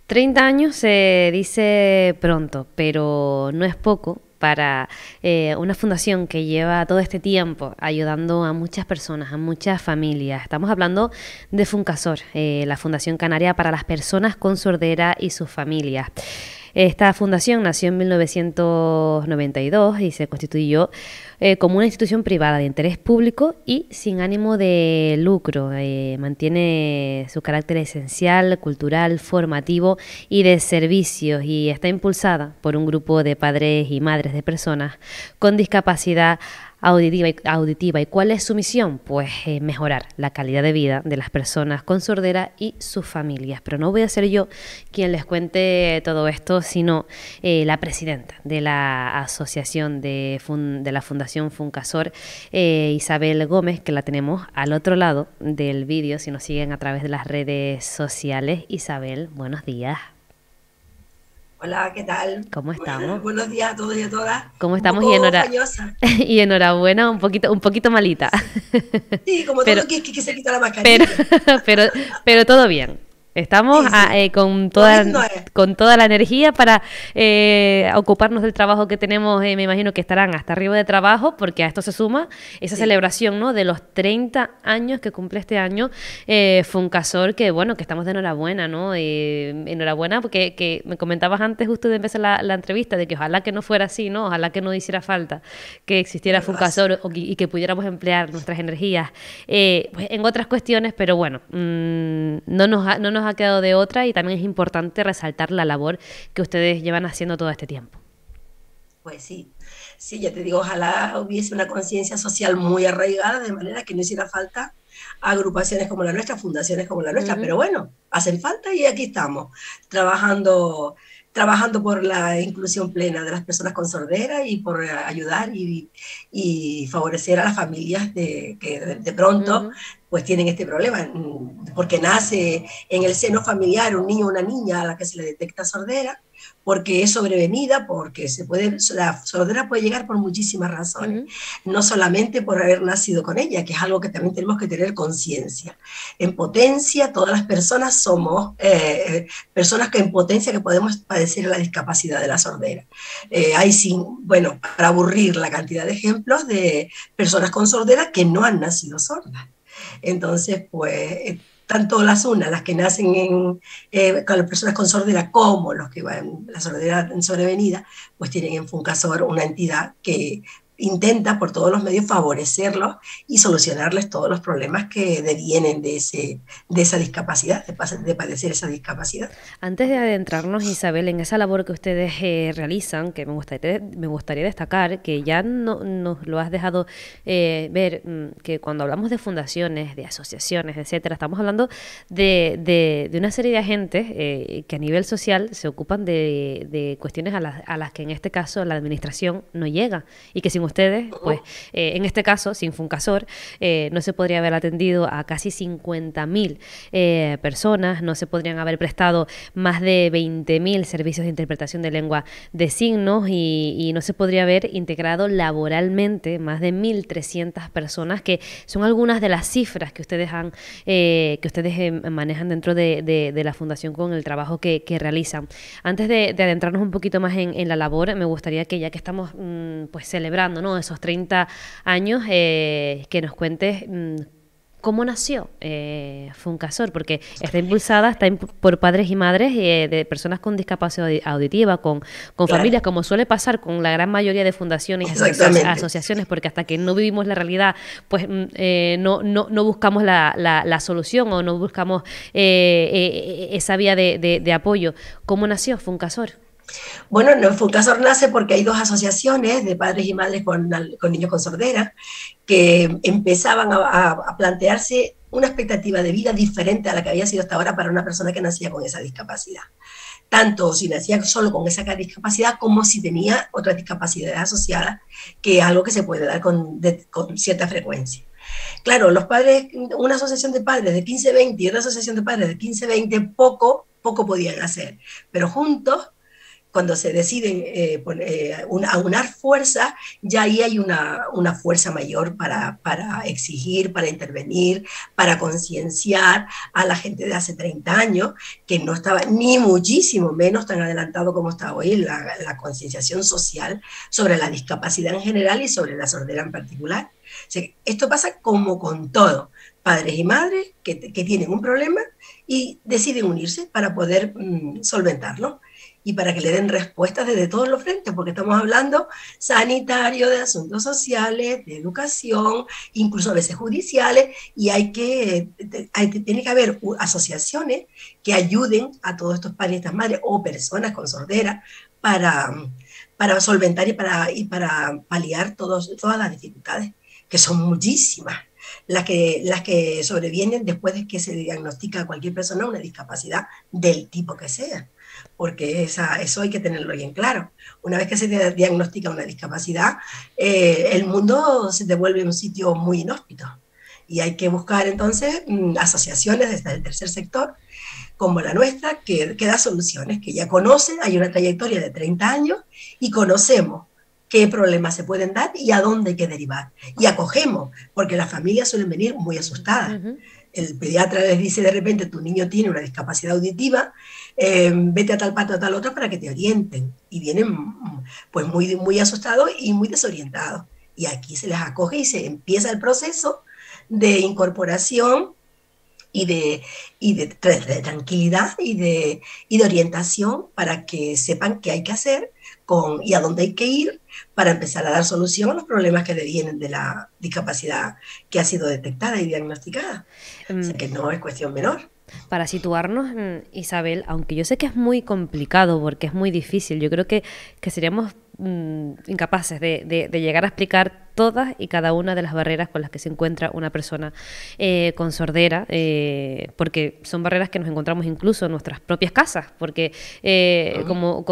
30 años se dice pronto, pero no es poco para una fundación que lleva todo este tiempo ayudando a muchas personas, a muchas familias. Estamos hablando de Funcasor, la Fundación Canaria para las Personas con Sordera y sus familias. Esta fundación nació en 1992 y se constituyó como una institución privada de interés público y sin ánimo de lucro. Mantiene su carácter esencial, cultural, formativo y de servicios, y está impulsada por un grupo de padres y madres de personas con discapacidad auditiva. ¿Y cuál es su misión? Pues mejorar la calidad de vida de las personas con sordera y sus familias. Pero no voy a ser yo quien les cuente todo esto, sino la presidenta de la asociación de la Fundación Funcasor, Isabel Gómez, que la tenemos al otro lado del vídeo, si nos siguen a través de las redes sociales. Isabel, buenos días. Hola, ¿qué tal? ¿Cómo estamos? Buenos días a todos y a todas. ¿Cómo Un estamos? poco fallosa. Y enhorabuena, un poquito malita. Sí, como Pero, todo que se quita la pero, mascarilla. pero todo bien. Estamos Sí, sí. con COVID no es. toda la energía para ocuparnos del trabajo que tenemos. Me imagino que estarán hasta arriba de trabajo, porque a esto se suma esa Sí, celebración, ¿no?, de los 30 años que cumple este año Funcasor, que bueno, que estamos de enhorabuena, ¿no? Enhorabuena, porque que me comentabas antes justo de empezar la entrevista, de que ojalá que no fuera así, ¿no? Ojalá que no hiciera falta que existiera es verdad. Funcasor y que pudiéramos emplear nuestras energías pues en otras cuestiones, pero bueno, no nos ha quedado de otra, y también es importante resaltar la labor que ustedes llevan haciendo todo este tiempo. Pues sí. Sí, ya te digo, ojalá hubiese una conciencia social muy arraigada, de manera que no hiciera falta agrupaciones como la nuestra, fundaciones como la nuestra, Ujú, pero bueno, hacen falta y aquí estamos, trabajando, trabajando por la inclusión plena de las personas con sordera y por ayudar y favorecer a las familias que de pronto ujú. pues tienen este problema, porque nace en el seno familiar un niño o una niña a la que se le detecta sordera, porque es sobrevenida, porque la sordera puede llegar por muchísimas razones, Ujú. no solamente por haber nacido con ella, que es algo que también tenemos que tener conciencia. En potencia, todas las personas somos personas que en potencia que podemos padecer la discapacidad de la sordera. Hay, bueno, para aburrir la cantidad de ejemplos de personas con sordera que no han nacido sordas. Entonces, pues, tanto las que nacen con las personas con sordera, como los que van la sordera en sobrevenida, pues tienen en Funcasor una entidad que intenta por todos los medios favorecerlos y solucionarles todos los problemas que devienen de esa discapacidad, de padecer esa discapacidad. Antes de adentrarnos, Isabel, en esa labor que ustedes realizan, que me gustaría destacar, que ya nos lo has dejado ver, que cuando hablamos de fundaciones, de asociaciones, etcétera, estamos hablando de una serie de agentes que a nivel social se ocupan de cuestiones a las que en este caso la administración no llega, y que sin ustedes, pues en este caso, sin Funcasor, no se podría haber atendido a casi 50.000 personas, no se podrían haber prestado más de 20.000 servicios de interpretación de lengua de signos, y no se podría haber integrado laboralmente más de 1.300 personas, que son algunas de las cifras que ustedes manejan dentro de la fundación con el trabajo que realizan. Antes de adentrarnos un poquito más en la labor, me gustaría que, ya que estamos pues celebrando, ¿no?, esos 30 años, que nos cuentes cómo nació Funcasor, porque está impulsada, por padres y madres de personas con discapacidad auditiva, con Claro, familias, como suele pasar con la gran mayoría de fundaciones y exactamente. asociaciones, porque hasta que no vivimos la realidad, pues no buscamos la solución, o no buscamos esa vía de apoyo. ¿Cómo nació Funcasor? Bueno, no, Funcasor nace porque hay dos asociaciones de padres y madres con niños con sordera que empezaban a plantearse una expectativa de vida diferente a la que había sido hasta ahora para una persona que nacía con esa discapacidad. Tanto si nacía solo con esa discapacidad como si tenía otras discapacidades asociadas, que es algo que se puede dar con cierta frecuencia. Claro, los padres, una asociación de padres de 15-20 y otra asociación de padres de 15-20, poco podían hacer, pero juntos cuando se deciden aunar fuerzas, ya ahí hay una fuerza mayor para exigir, para intervenir, para concienciar a la gente de hace 30 años, que no estaba ni muchísimo menos tan adelantado como está hoy la concienciación social sobre la discapacidad en general y sobre la sordera en particular. O sea, esto pasa como con todo. Padres y madres que tienen un problema y deciden unirse para poder solventarlo y para que le den respuestas desde todos los frentes, porque estamos hablando sanitario, de asuntos sociales, de educación, incluso a veces judiciales, y tiene que haber asociaciones que ayuden a todos estos padres y estas madres o personas con sordera para solventar y para paliar todas las dificultades, que son muchísimas. Las que sobrevienen después de que se diagnostica a cualquier persona una discapacidad del tipo que sea, porque eso hay que tenerlo bien claro. Una vez que se diagnostica una discapacidad, el mundo se devuelve un sitio muy inhóspito y hay que buscar entonces asociaciones desde el tercer sector como la nuestra que da soluciones, que ya conocen, hay una trayectoria de 30 años y conocemos qué problemas se pueden dar y a dónde hay que derivar. Y acogemos, porque las familias suelen venir muy asustadas. El pediatra les dice de repente, tu niño tiene una discapacidad auditiva, vete a tal parte o a tal otra para que te orienten. Y vienen pues muy asustados y muy desorientados. Y aquí se les acoge y se empieza el proceso de incorporación y de tranquilidad y de orientación para que sepan qué hay que hacer y a dónde hay que ir para empezar a dar solución a los problemas que devienen de la discapacidad que ha sido detectada y diagnosticada. O sea que no es cuestión menor. Para situarnos, Isabel, aunque yo sé que es muy complicado porque es muy difícil, yo creo que seríamos incapaces de llegar a explicar todas y cada una de las barreras con las que se encuentra una persona con sordera, porque son barreras que nos encontramos incluso en nuestras propias casas, porque como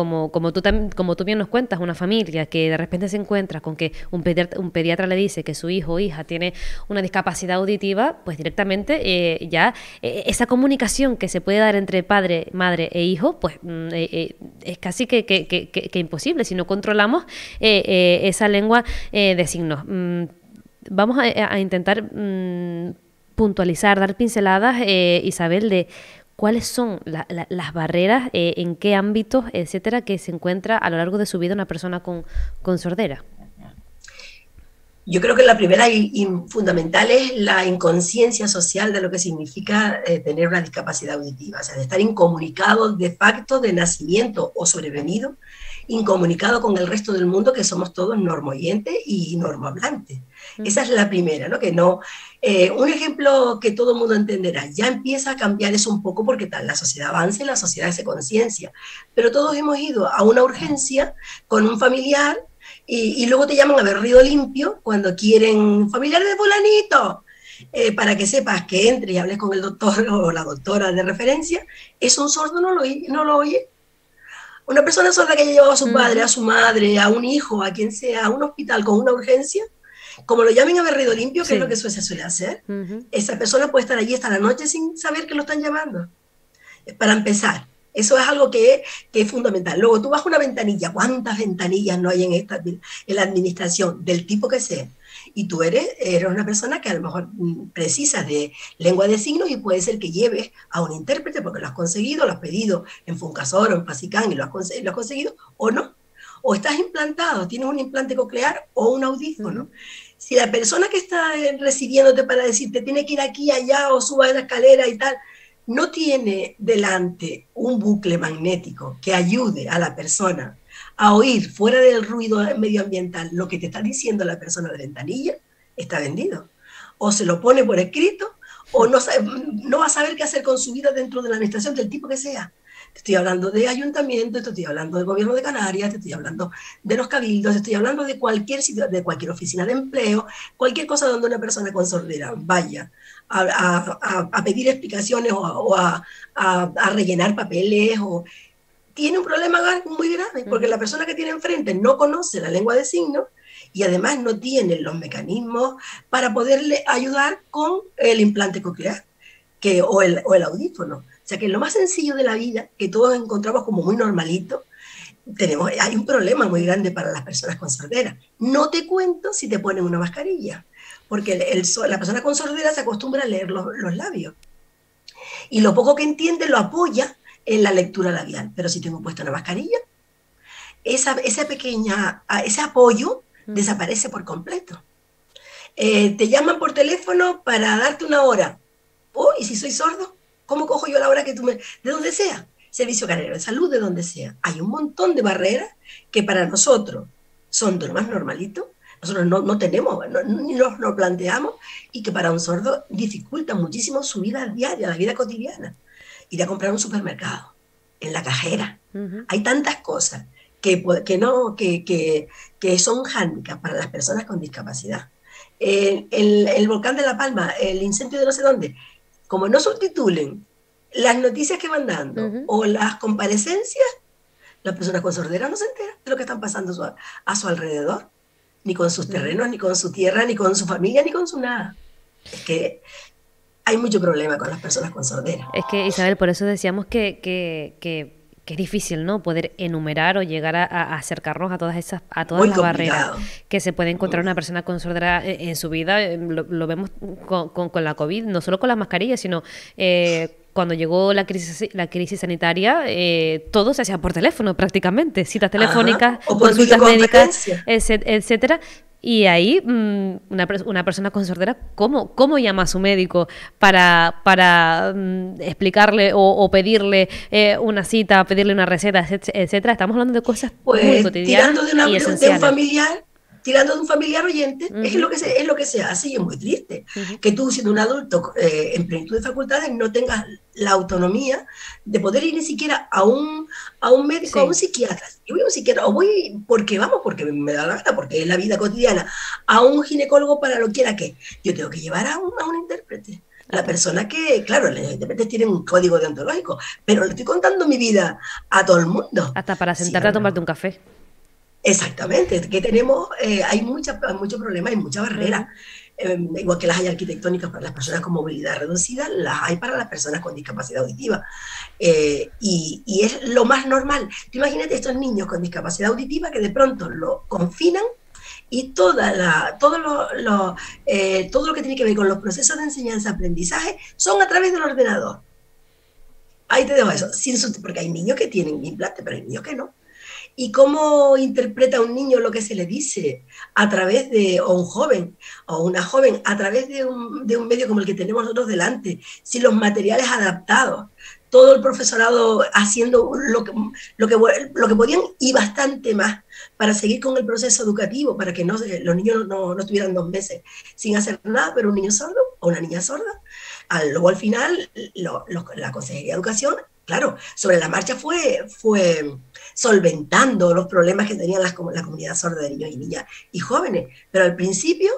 tú bien nos cuentas, una familia que de repente se encuentra con que un pediatra le dice que su hijo o hija tiene una discapacidad auditiva, pues directamente esa comunicación que se puede dar entre padre, madre e hijo, pues es casi que imposible si no controlamos esa lengua de signos. Vamos a intentar puntualizar, dar pinceladas, Isabel, de cuáles son las barreras, en qué ámbitos, etcétera, que se encuentra a lo largo de su vida una persona con sordera. Yo creo que la primera y fundamental es la inconsciencia social de lo que significa tener una discapacidad auditiva, o sea, de estar incomunicado de facto, de nacimiento o sobrevenido, incomunicado con el resto del mundo, que somos todos normoyentes y normohablantes. Esa es la primera, ¿no? Que no, un ejemplo que todo el mundo entenderá, ya empieza a cambiar eso un poco porque tal, la sociedad avanza y la sociedad hace conciencia, pero todos hemos ido a una urgencia con un familiar y luego te llaman a berrido limpio cuando quieren familiar de fulanito, para que sepas que entres y hables con el doctor o la doctora de referencia. Es un sordo, no lo oye. Una persona sorda que haya llevado a su padre, a su madre, a un hijo, a quien sea, a un hospital con una urgencia, como lo llamen a berrido limpio, que es lo que se suele hacer, esa persona puede estar allí hasta la noche sin saber que lo están llamando. Para empezar, eso es algo que es fundamental. Luego tú vas a una ventanilla, ¿cuántas ventanillas no hay en la administración, del tipo que sea? Y tú eres una persona que a lo mejor precisa de lengua de signos y puede ser que lleves a un intérprete porque lo has conseguido, lo has pedido en Funcasor o en Fasicán y lo has conseguido, o no. O estás implantado, tienes un implante coclear o un audífono. Si la persona que está recibiéndote para decirte tiene que ir aquí, allá o suba la escalera y tal, no tiene delante un bucle magnético que ayude a la persona a oír fuera del ruido medioambiental lo que te está diciendo la persona de ventanilla, está vendido. O se lo pone por escrito o no va a saber qué hacer con su vida dentro de la administración del tipo que sea. Te estoy hablando de ayuntamiento, te estoy hablando del gobierno de Canarias, te estoy hablando de los cabildos, te estoy hablando de cualquier sitio, de cualquier oficina de empleo, cualquier cosa donde una persona con sordera vaya a pedir explicaciones o a rellenar papeles, tiene un problema muy grave, porque la persona que tiene enfrente no conoce la lengua de signos y además no tiene los mecanismos para poderle ayudar con el implante coclear o el audífono. O sea que lo más sencillo de la vida, que todos encontramos como muy normalito, hay un problema muy grande para las personas con sordera. No te cuento si te ponen una mascarilla, porque la persona con sordera se acostumbra a leer los labios y lo poco que entiende lo apoya en la lectura labial. Pero si tengo puesta una mascarilla, ese apoyo desaparece por completo. Te llaman por teléfono para darte una hora. Oh, ¿y si soy sordo? ¿Cómo cojo yo la hora que tú me... de donde sea? Servicio Canario de Salud, de donde sea. Hay un montón de barreras que para nosotros son de lo más normalito. Nosotros no tenemos, ni nos planteamos, y que para un sordo dificultan muchísimo su vida diaria, la vida cotidiana. Ir a comprar un supermercado, en la cajera. Hay tantas cosas que son hándicaps para las personas con discapacidad. El volcán de La Palma, el incendio de no sé dónde, como no subtitulen las noticias que van dando o las comparecencias, las personas con sordera no se enteran de lo que están pasando a su alrededor, ni con sus terrenos, ni con su tierra, ni con su familia, ni con su nada. Es que hay mucho problema con las personas con sordera. Es que, Isabel, por eso decíamos que es difícil, ¿no? Poder enumerar o llegar a acercarnos a todas las barreras que se puede encontrar una persona con sordera en su vida. Lo vemos con la COVID, no solo con las mascarillas, sino cuando llegó la crisis sanitaria, todo se hacía por teléfono prácticamente, citas telefónicas, consultas médicas, etcétera. Y ahí una persona con sordera, ¿cómo llama a su médico para explicarle o pedirle una cita, pedirle una receta, etcétera? Estamos hablando de cosas muy cotidianas y esenciales. Tirando de un familiar oyente, es lo que se hace, y es muy triste que tú, siendo un adulto en plenitud de facultades, no tengas la autonomía de poder ir ni siquiera a un médico, a un psiquiatra. Yo voy a un psiquiatra, o voy porque me da la gana, porque es la vida cotidiana, a un ginecólogo para lo quiera que. Yo tengo que llevar a un intérprete. La persona que, claro, los intérpretes tienen un código deontológico, pero le estoy contando mi vida a todo el mundo. Hasta para sentarte a tomarte un café. Exactamente, que tenemos, hay mucho problema, hay mucha barrera. Igual que las hay arquitectónicas para las personas con movilidad reducida, las hay para las personas con discapacidad auditiva. Y es lo más normal. Tú imagínate estos niños con discapacidad auditiva que de pronto lo confinan y todo lo que tiene que ver con los procesos de enseñanza-aprendizaje son a través del ordenador. Ahí te dejo eso, porque hay niños que tienen implante, pero hay niños que no. ¿Y cómo interpreta un niño lo que se le dice a través o un joven o una joven a través de un medio como el que tenemos nosotros delante, sin los materiales adaptados, todo el profesorado haciendo lo que podían y bastante más para seguir con el proceso educativo, para que los niños no estuvieran 2 meses sin hacer nada, pero un niño sordo o una niña sorda, luego al final la Consejería de Educación, claro, sobre la marcha fue solventando los problemas que tenían la comunidad sorda de niños y niñas y jóvenes, pero al principio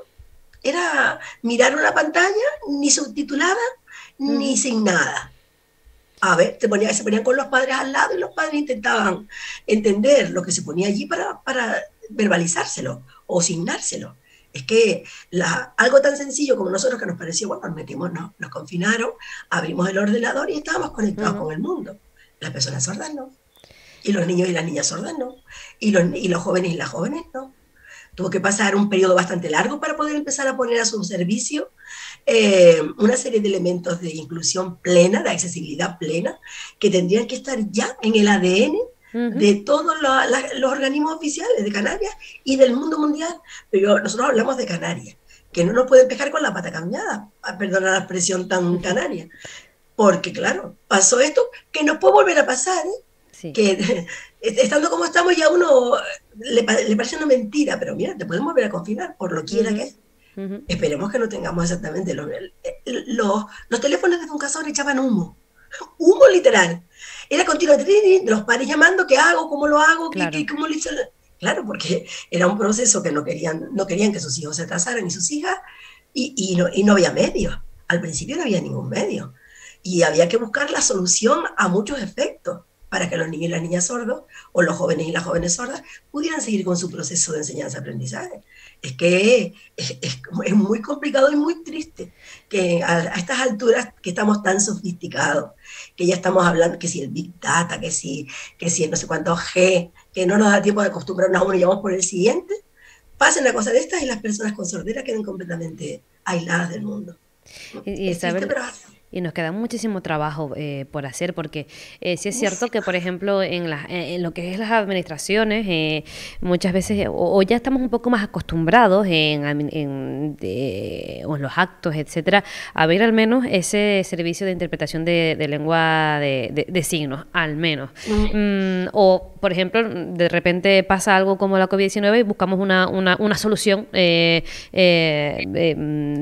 era mirar una pantalla ni subtitulada ni sin nada. A ver, se ponían con los padres al lado y los padres intentaban entender lo que se ponía allí para verbalizárselo o signárselo. Es que algo tan sencillo como nosotros, que nos pareció, bueno, nos confinaron, abrimos el ordenador y estábamos conectados con el mundo. Las personas sordas no. Y los niños y las niñas sordas no. Y los jóvenes y las jóvenes no. Tuvo que pasar un periodo bastante largo para poder empezar a poner a su servicio una serie de elementos de inclusión plena, de accesibilidad plena, que tendrían que estar ya en el ADN de todos los organismos oficiales de Canarias y del mundo mundial. Pero nosotros hablamos de Canarias, que no nos pueden pegar con la pata cambiada, perdona la expresión tan canaria, porque claro, pasó esto que nos puede volver a pasar, Sí. Que estando como estamos ya uno le parece una mentira, pero mira, te pueden volver a confinar por lo quiera que es. Esperemos que no tengamos exactamente los teléfonos de Funcasor echaban humo literal. Era continuamente los padres llamando, ¿qué hago? ¿Cómo lo hago? Claro. ¿Cómo lo hice? Claro, porque era un proceso que no querían que sus hijos se atrasaran y sus hijas, y no había medios. Al principio no había ningún medio. Y había que buscar la solución a muchos efectos. para que los niños y las niñas sordos, o los jóvenes y las jóvenes sordas, pudieran seguir con su proceso de enseñanza-aprendizaje. Es que es muy complicado y muy triste que a estas alturas que estamos tan sofisticados, que ya estamos hablando que si el Big Data, que si el no sé cuántos G, que no nos da tiempo de acostumbrarnos a uno y vamos por el siguiente, pasen una cosa de estas y las personas con sordera queden completamente aisladas del mundo. Y Es triste, Isabel, pero y nos queda muchísimo trabajo por hacer, porque sí es cierto que, por ejemplo, en lo que es las administraciones, muchas veces, o ya estamos un poco más acostumbrados o en los actos, etcétera, a ver al menos ese servicio de interpretación de lengua de signos, al menos. O, por ejemplo, de repente pasa algo como la COVID-19 y buscamos una solución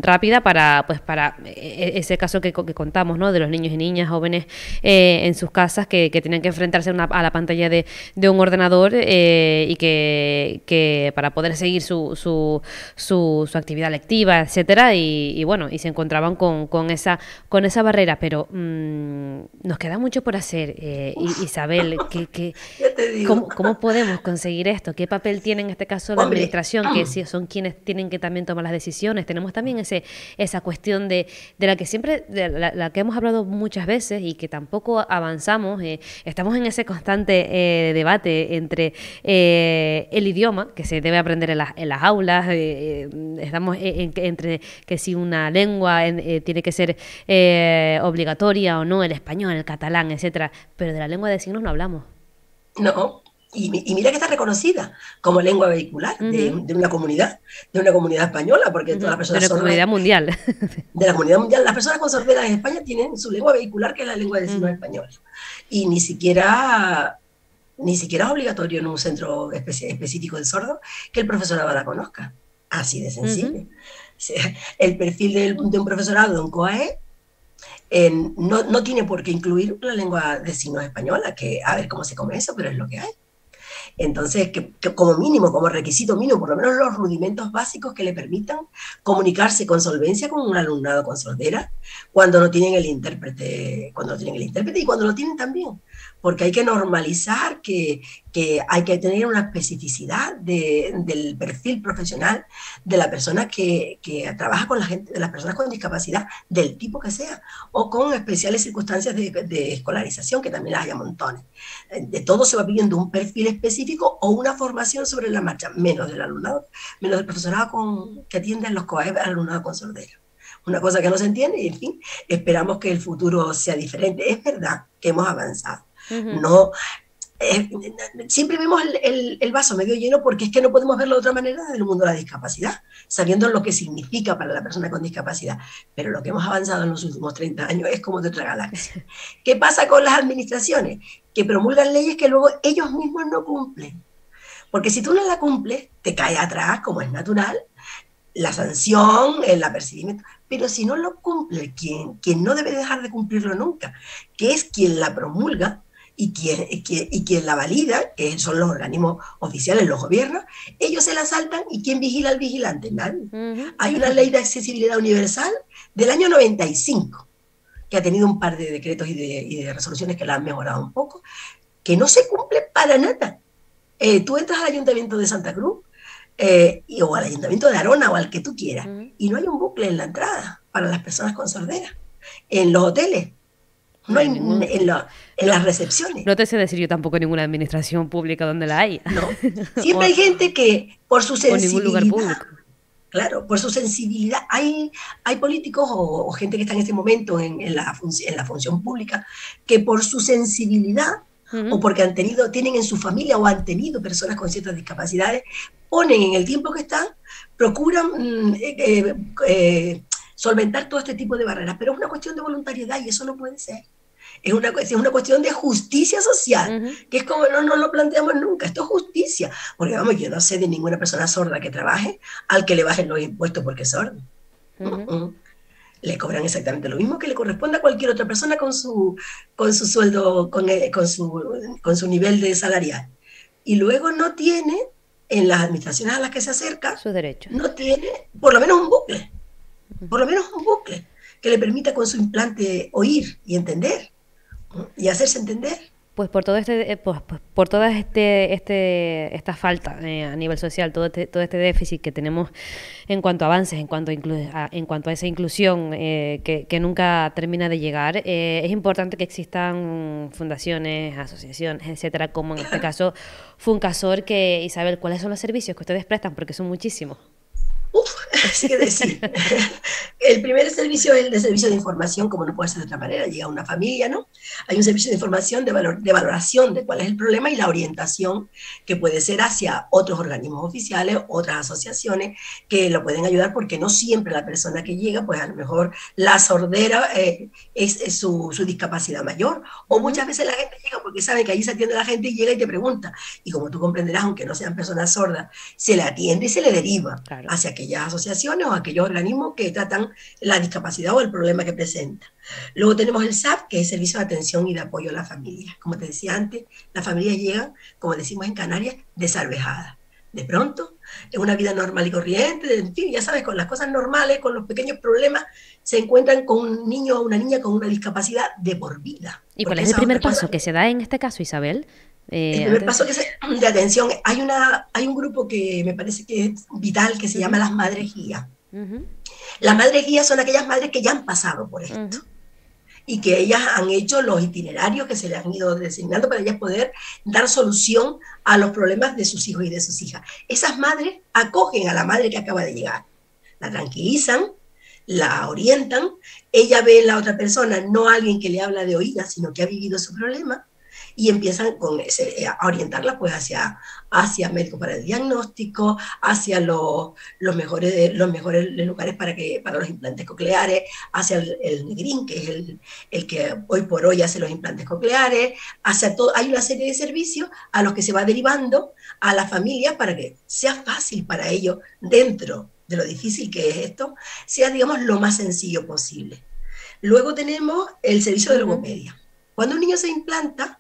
rápida para ese caso que contamos, ¿no? De los niños y niñas, jóvenes en sus casas que tienen que enfrentarse a la pantalla de un ordenador y que para poder seguir su actividad lectiva, etcétera, y bueno, y se encontraban con esa barrera, pero nos queda mucho por hacer. Isabel, ya te digo. ¿cómo podemos conseguir esto? ¿Qué papel tiene en este caso la Hombre, administración, que son quienes tienen que también tomar las decisiones? Tenemos también esa cuestión de la que siempre, la que hemos hablado muchas veces y que tampoco avanzamos. Estamos en ese constante debate entre el idioma, que se debe aprender en las aulas, estamos entre que si una lengua tiene que ser obligatoria o no, el español, el catalán, etcétera, pero de la lengua de signos no hablamos. no, y mira que está reconocida como lengua vehicular de una comunidad española, porque todas las De personas la sordas comunidad mundial. de la comunidad mundial, las personas con sordera en España tienen su lengua vehicular, que es la lengua de signos española. Y ni siquiera es obligatorio en un centro específico del sordo que el profesorado la conozca. Así de sencillo. O sea, el perfil de un profesorado de un COAE no tiene por qué incluir la lengua de signos española, que a ver cómo se come eso, pero es lo que hay. Entonces, que como mínimo, como requisito mínimo, por lo menos los rudimentos básicos que le permitan comunicarse con solvencia con un alumnado con sordera cuando no tienen el intérprete, y cuando lo tienen también, porque hay que normalizar que hay que tener una especificidad del perfil profesional de la persona que trabaja con la gente, de las personas con discapacidad, del tipo que sea, o con especiales circunstancias de escolarización, que también las hay a montones. De todo se va pidiendo un perfil específico o una formación sobre la marcha, menos del alumnado, menos del profesorado que atiende los COAE al alumnado con sordera. Una cosa que no se entiende y, en fin, esperamos que el futuro sea diferente. Es verdad que hemos avanzado. No, siempre vemos el vaso medio lleno porque es que no podemos verlo de otra manera desde el mundo de la discapacidad, sabiendo lo que significa para la persona con discapacidad. Pero lo que hemos avanzado en los últimos 30 años es como de otra galaxia. ¿Qué pasa con las administraciones? Que promulgan leyes que luego ellos mismos no cumplen. Porque si tú no la cumples, te cae atrás, como es natural, la sanción, el apercibimiento. Pero si no lo cumple quien no debe dejar de cumplirlo nunca, que es quien la promulga, y quien la valida, que son los organismos oficiales, los gobiernos, ellos se la saltan, y ¿quién vigila al vigilante? Nadie. Hay una ley de accesibilidad universal del año 95, que ha tenido un par de decretos y de resoluciones que la han mejorado un poco, que no se cumple para nada. Tú entras al Ayuntamiento de Santa Cruz o al Ayuntamiento de Arona o al que tú quieras, y no hay un bucle en la entrada para las personas con sordera. En los hoteles, no hay en las recepciones. No te sé decir yo tampoco ninguna administración pública donde la hay. No. Siempre hay gente que, por su sensibilidad, o ningún lugar público. Claro, por su sensibilidad, hay políticos o gente que está en este momento en la función pública que por su sensibilidad o porque tienen en su familia o han tenido personas con ciertas discapacidades, ponen en el tiempo que están, procuran solventar todo este tipo de barreras, pero es una cuestión de voluntariedad y eso no puede ser. Es una cuestión de justicia social, que es como no lo planteamos nunca. Esto es justicia, porque vamos, yo no sé de ninguna persona sorda que trabaje al que le bajen los impuestos porque es sordo. Le cobran exactamente lo mismo que le corresponde a cualquier otra persona con su sueldo, con su nivel de salarial. Y luego no tiene, en las administraciones a las que se acerca, sus derechos. No tiene por lo menos un bucle que le permita con su implante oír y entender y hacerse entender. Pues por todo por toda esta falta a nivel social, todo este déficit que tenemos en cuanto a avances, en cuanto a esa inclusión que nunca termina de llegar, es importante que existan fundaciones, asociaciones, etcétera, como en este caso Funcasor, que Isabel, ¿cuáles son los servicios que ustedes prestan? Porque son muchísimos. Uf, sí que decir. El primer servicio es el de servicio de información, como no puede ser de otra manera, llega una familia, ¿no? Hay un servicio de información, de valoración de cuál es el problema y la orientación que puede ser hacia otros organismos oficiales, otras asociaciones que lo pueden ayudar, porque no siempre la persona que llega, pues a lo mejor la sordera es su discapacidad mayor, o muchas veces la gente llega porque sabe que allí se atiende a la gente y llega y te pregunta, y como tú comprenderás, aunque no sean personas sordas, se le atiende y se le deriva Claro. hacia aquellas asociaciones o aquellos organismos que tratan la discapacidad o el problema que presenta. Luego tenemos el SAP, que es el Servicio de Atención y de Apoyo a la Familia. Como te decía antes, las familias llegan, como decimos en Canarias, desarvejadas. De pronto, en una vida normal y corriente, en fin, ya sabes, con las cosas normales, con los pequeños problemas, se encuentran con un niño o una niña con una discapacidad de por vida. ¿Y cuál es el primer paso que se da en este caso, Isabel? El primer paso que de atención, hay un grupo que me parece que es vital, que se llama las Madres Guía. Las Madres Guía son aquellas madres que ya han pasado por esto y que ellas han hecho los itinerarios que se les han ido designando para ellas poder dar solución a los problemas de sus hijos y de sus hijas. Esas madres acogen a la madre que acaba de llegar, la tranquilizan, la orientan, ella ve en la otra persona no a alguien que le habla de oídas, sino que ha vivido su problema, y empiezan a orientarla pues hacia médicos para el diagnóstico, hacia los mejores lugares para los implantes cocleares, hacia el Negrín, que es el que hoy por hoy hace los implantes cocleares, hacia todo. Hay una serie de servicios a los que se va derivando a la familia para que sea fácil para ellos, dentro de lo difícil que es esto, sea, digamos, lo más sencillo posible. Luego tenemos el servicio de logopedia. Cuando un niño se implanta,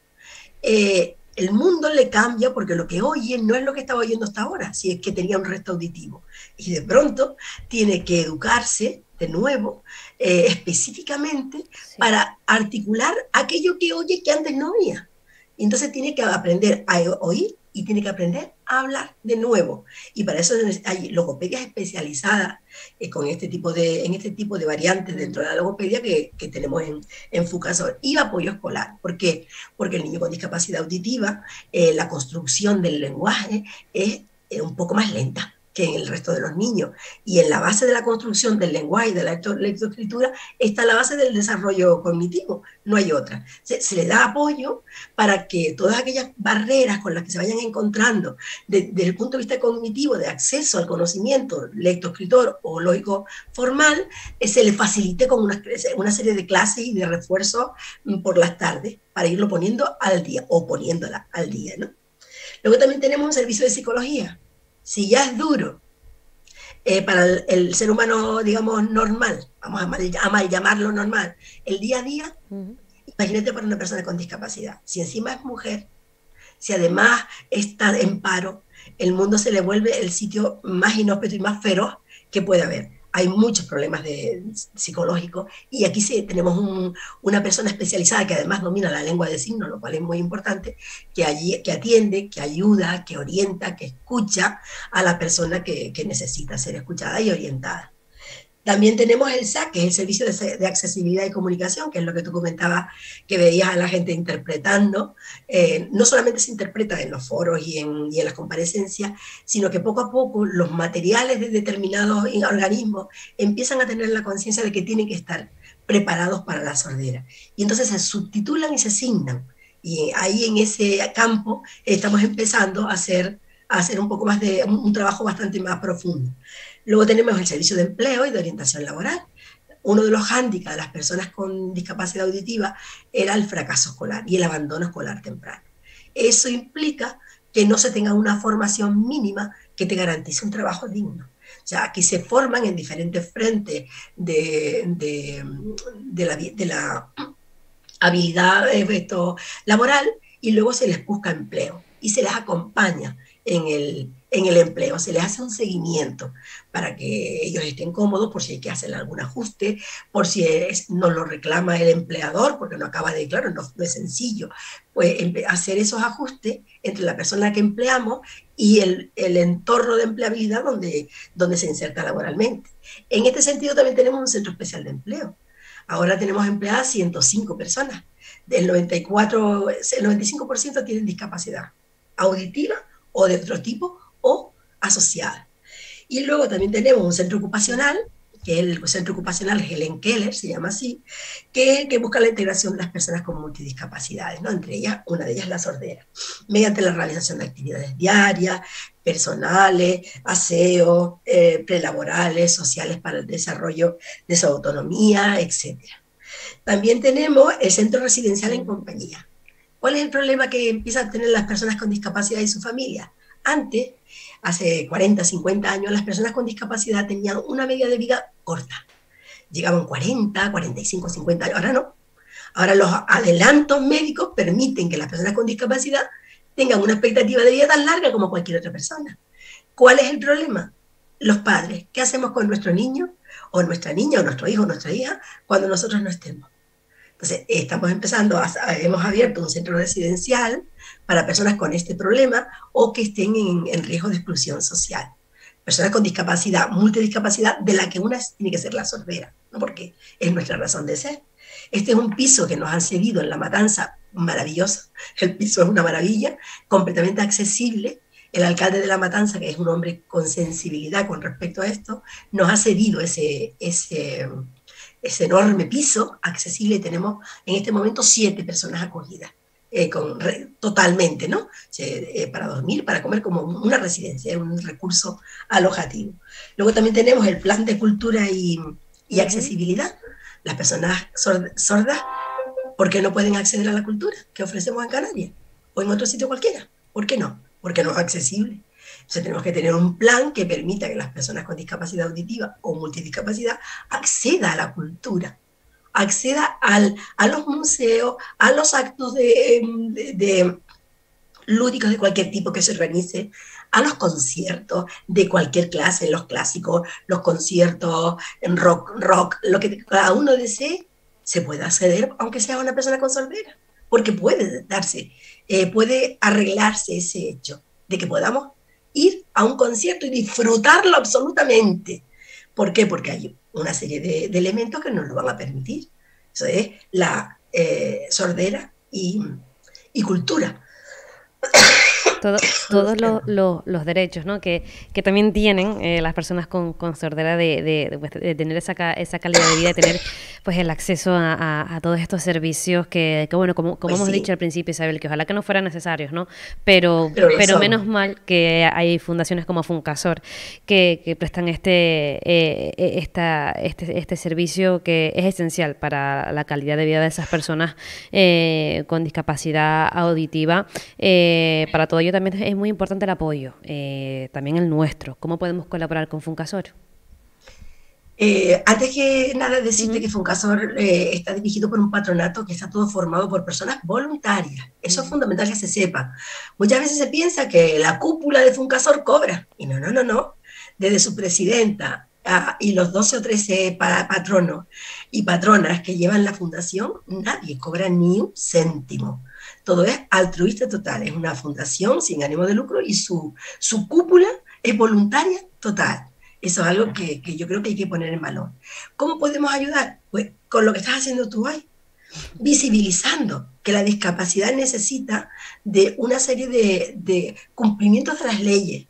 el mundo le cambia, porque lo que oye no es lo que estaba oyendo hasta ahora, si es que tenía un resto auditivo. Y de pronto tiene que educarse de nuevo, específicamente, para articular aquello que oye que antes no oía. Y entonces tiene que aprender a oír y tiene que aprender a hablar de nuevo. Y para eso hay logopedias especializadas en este tipo de variantes dentro de la logopedia que tenemos en Funcasor. Y apoyo escolar. ¿Por qué? Porque el niño con discapacidad auditiva, la construcción del lenguaje es un poco más lenta que en el resto de los niños. Y en la base de la construcción del lenguaje y de la lectoescritura está la base del desarrollo cognitivo, no hay otra. Se le da apoyo para que todas aquellas barreras con las que se vayan encontrando desde el punto de vista cognitivo, de acceso al conocimiento lectoescritor o lógico formal, se le facilite con una serie de clases y de refuerzos por las tardes para irlo poniendo al día o poniéndola al día, ¿no? Luego también tenemos un servicio de psicología. Si ya es duro para el ser humano, digamos, normal, vamos a mal llamarlo normal, el día a día, imagínate para una persona con discapacidad. Si encima es mujer, si además está en paro, el mundo se le vuelve el sitio más inhóspito y más feroz que puede haber. Hay muchos problemas psicológicos y aquí sí tenemos una persona especializada que además domina la lengua de signos, lo cual es muy importante, que atiende, que ayuda, que orienta, que escucha a la persona que necesita ser escuchada y orientada. También tenemos el SAC, que es el Servicio de Accesibilidad y Comunicación, que es lo que tú comentabas, que veías a la gente interpretando. No solamente se interpreta en los foros y en las comparecencias, sino que poco a poco los materiales de determinados organismos empiezan a tener la conciencia de que tienen que estar preparados para la sordera. Y entonces se subtitulan y se asignan. Y ahí en ese campo estamos empezando a hacer un poco más de un trabajo bastante más profundo. Luego tenemos el servicio de empleo y de orientación laboral. Uno de los hándicaps de las personas con discapacidad auditiva era el fracaso escolar y el abandono escolar temprano. Eso implica que no se tenga una formación mínima que te garantice un trabajo digno. O sea, aquí se forman en diferentes frentes de la habilidad laboral y luego se les busca empleo y se les acompaña en en el empleo, se les hace un seguimiento para que ellos estén cómodos, por si hay que hacer algún ajuste, por si no lo reclama el empleador, porque no acaba de, claro, no es sencillo, pues hacer esos ajustes entre la persona que empleamos y el entorno de empleabilidad donde se inserta laboralmente. En este sentido también tenemos un centro especial de empleo. Ahora tenemos empleadas 105 personas. El 95% tienen discapacidad auditiva o de otro tipo o asociada. Y luego también tenemos un centro ocupacional, que es el centro ocupacional Helen Keller, se llama así, que busca la integración de las personas con multidiscapacidades, ¿no? Entre ellas, una de ellas la sordera, mediante la realización de actividades diarias, personales, aseo, prelaborales, sociales para el desarrollo de su autonomía, etc. También tenemos el centro residencial en compañía. ¿Cuál es el problema que empiezan a tener las personas con discapacidad y su familia? Antes, hace 40, 50 años, las personas con discapacidad tenían una media de vida corta. Llegaban 40, 45, 50 años. Ahora no. Ahora los adelantos médicos permiten que las personas con discapacidad tengan una expectativa de vida tan larga como cualquier otra persona. ¿Cuál es el problema? Los padres. ¿Qué hacemos con nuestro niño o nuestra niña o nuestro hijo o nuestra hija cuando nosotros no estemos? Entonces, estamos empezando, hemos abierto un centro residencial para personas con este problema o que estén en riesgo de exclusión social. Personas con discapacidad, multidiscapacidad, de la que una tiene que ser la sordera, ¿no? Porque es nuestra razón de ser. Este es un piso que nos han cedido en La Matanza, maravilloso. El piso es una maravilla, completamente accesible. El alcalde de La Matanza, que es un hombre con sensibilidad con respecto a esto, nos ha cedido ese enorme piso accesible. Tenemos en este momento 7 personas acogidas, totalmente, ¿no? Para dormir, para comer, como una residencia, un recurso alojativo. Luego también tenemos el plan de cultura y accesibilidad. Las personas sordas, ¿por qué no pueden acceder a la cultura que ofrecemos en Canarias? O en otro sitio cualquiera. ¿Por qué no? Porque no es accesible. Entonces tenemos que tener un plan que permita que las personas con discapacidad auditiva o multidiscapacidad acceda a la cultura, acceda a los museos, a los actos de lúdicos de cualquier tipo que se organice, a los conciertos de cualquier clase, los clásicos, los conciertos en rock, lo que cada uno desee, se puede acceder, aunque sea una persona con sordera, porque puede darse, puede arreglarse ese hecho de que podamos ir a un concierto y disfrutarlo absolutamente. ¿Por qué? Porque hay una serie de elementos que nos lo van a permitir. Eso es la sordera y cultura. Todos los derechos, ¿no? que también tienen las personas con sordera de tener esa calidad de vida, de tener pues el acceso a todos estos servicios que bueno, como pues hemos dicho al principio, Isabel, que ojalá que no fueran necesarios, ¿no? Pero menos mal que hay fundaciones como Funcasor que prestan este servicio que es esencial para la calidad de vida de esas personas con discapacidad auditiva. Para todo ello también es muy importante el apoyo, también el nuestro. ¿Cómo podemos colaborar con Funcasor? Antes que nada, decirte que Funcasor está dirigido por un patronato que está todo formado por personas voluntarias. Eso es fundamental que se sepa. Muchas veces se piensa que la cúpula de Funcasor cobra. Y no. Desde su presidenta y los 12 o 13 patronos y patronas que llevan la fundación, nadie cobra ni un céntimo. Todo es altruista total. Es una fundación sin ánimo de lucro y su cúpula es voluntaria total. Eso es algo que yo creo que hay que poner en valor. ¿Cómo podemos ayudar? Pues con lo que estás haciendo tú hoy, visibilizando que la discapacidad necesita de una serie de cumplimientos de las leyes,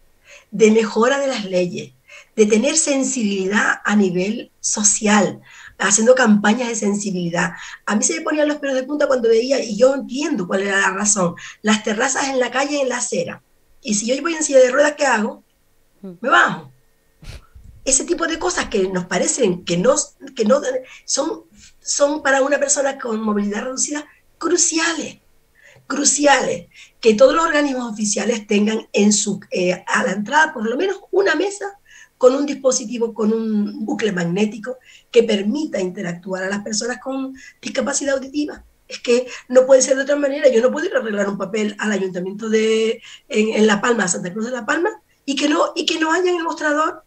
de mejora de las leyes, de tener sensibilidad a nivel social, haciendo campañas de sensibilidad. A mí se me ponían los pelos de punta cuando veía, y yo entiendo cuál era la razón, las terrazas en la calle y en la acera. Y si yo voy en silla de ruedas, ¿qué hago? Me bajo. Ese tipo de cosas que nos parecen que no son para una persona con movilidad reducida cruciales, que todos los organismos oficiales tengan a la entrada por lo menos una mesa con un dispositivo, con un bucle magnético que permita interactuar a las personas con discapacidad auditiva. Es que no puede ser de otra manera. Yo no puedo ir a arreglar un papel al ayuntamiento en La Palma, Santa Cruz de La Palma, y que no haya en el mostrador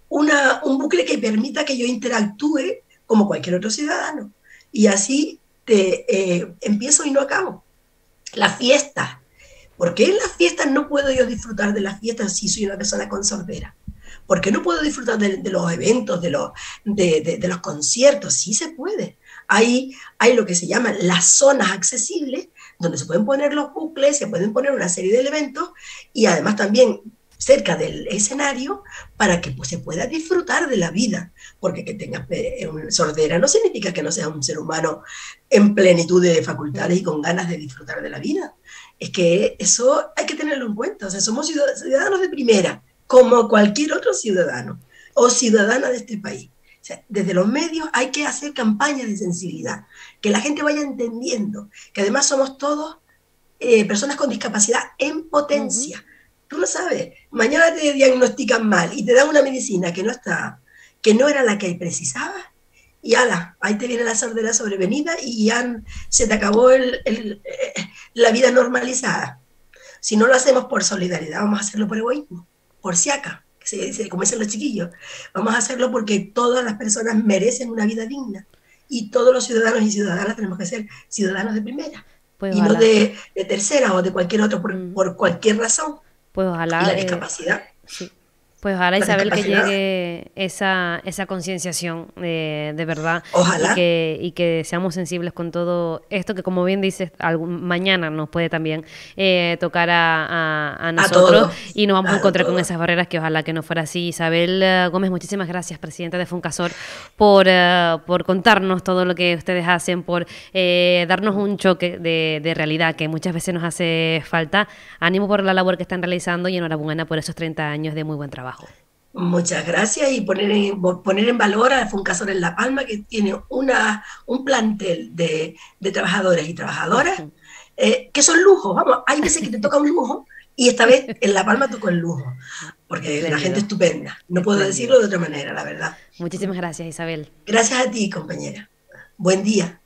un bucle que permita que yo interactúe como cualquier otro ciudadano. Y así empiezo y no acabo. Las fiestas. ¿Por qué en las fiestas no puedo yo disfrutar de las fiestas si soy una persona con sordera? ¿Por qué no puedo disfrutar de los eventos, de los conciertos? Sí se puede. Hay lo que se llaman las zonas accesibles, donde se pueden poner los bucles, se pueden poner una serie de elementos y además también cerca del escenario para que pues, se pueda disfrutar de la vida. Porque que tengas sordera no significa que no seas un ser humano en plenitud de facultades y con ganas de disfrutar de la vida. Es que eso hay que tenerlo en cuenta. O sea, somos ciudadanos de primera, como cualquier otro ciudadano o ciudadana de este país. O sea, desde los medios hay que hacer campañas de sensibilidad, que la gente vaya entendiendo que además somos todos personas con discapacidad en potencia. Tú lo sabes, mañana te diagnostican mal y te dan una medicina que no era la que precisabas y ala, ahí te viene la sordera sobrevenida y ya se te acabó la vida normalizada. Si no lo hacemos por solidaridad, vamos a hacerlo por egoísmo, por siaca, como dicen los chiquillos. Vamos a hacerlo porque todas las personas merecen una vida digna y todos los ciudadanos y ciudadanas tenemos que ser ciudadanos de primera Pues y no ojalá. de tercera o de cualquier otro por cualquier razón. Pues Y ojalá, la discapacidad, sí. Pues ojalá, la Isabel, que discapacidad, llegue esa concienciación de verdad ojalá, y que seamos sensibles con todo esto que, como bien dices, mañana nos puede también tocar a a nosotros todos, y nos vamos a claro, encontrar con todos. esas barreras que ojalá que no fuera así. Isabel Gómez, muchísimas gracias, presidenta de Funcasor, por contarnos todo lo que ustedes hacen, por darnos un choque de realidad que muchas veces nos hace falta. Ánimo por la labor que están realizando y enhorabuena por esos 30 años de muy buen trabajo. Muchas gracias y poner en valor a Funcasor en La Palma, que tiene un plantel de trabajadores y trabajadoras que son lujos. Vamos, hay veces que te toca un lujo y esta vez en La Palma tocó el lujo, porque la gente Espléndido, estupenda. No puedo espléndido. decirlo de otra manera, la verdad. Muchísimas gracias, Isabel. Gracias a ti, compañera. Buen día.